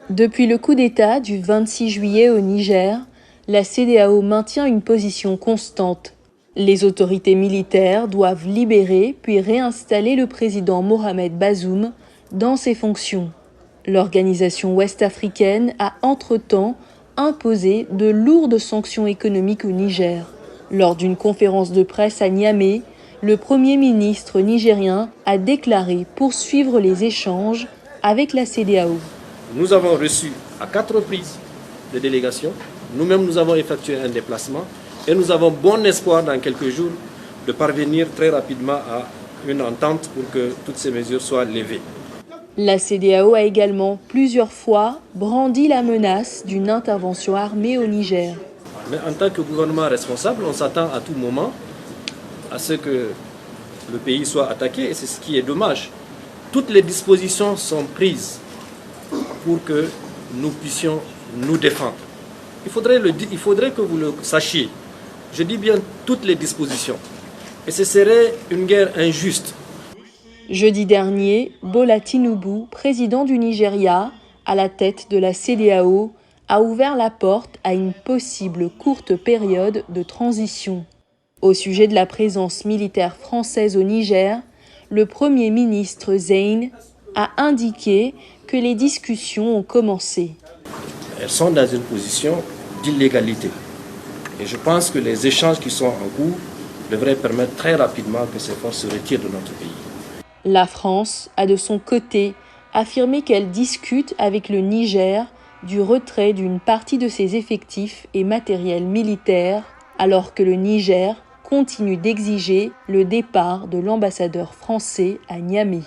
Depuis le coup d'État du 26 juillet au Niger, la CEDEAO maintient une position constante. Les autorités militaires doivent libérer puis réinstaller le président Mohamed Bazoum dans ses fonctions. L'organisation ouest-africaine a entre-temps imposé de lourdes sanctions économiques au Niger. Lors d'une conférence de presse à Niamey, le Premier ministre nigérien a déclaré poursuivre les échanges avec la CEDEAO. Nous avons reçu à 4 reprises des délégations. Nous-mêmes, nous avons effectué un déplacement et nous avons bon espoir dans quelques jours de parvenir très rapidement à une entente pour que toutes ces mesures soient levées. La CEDEAO a également plusieurs fois brandi la menace d'une intervention armée au Niger. Mais en tant que gouvernement responsable, on s'attend à tout moment à ce que le pays soit attaqué et c'est ce qui est dommage. Toutes les dispositions sont prises pour que nous puissions nous défendre. Il faudrait que vous le sachiez. Je dis bien toutes les dispositions. Et ce serait une guerre injuste. Jeudi dernier, Bola Tinubu, président du Nigeria, à la tête de la CEDEAO, a ouvert la porte à une possible courte période de transition. Au sujet de la présence militaire française au Niger, le Premier ministre Zein a indiqué que les discussions ont commencé. Elles sont dans une position d'illégalité. Et je pense que les échanges qui sont en cours devraient permettre très rapidement que ces forces se retirent de notre pays. La France a de son côté affirmé qu'elle discute avec le Niger du retrait d'une partie de ses effectifs et matériel militaire, alors que le Niger continue d'exiger le départ de l'ambassadeur français à Niamey.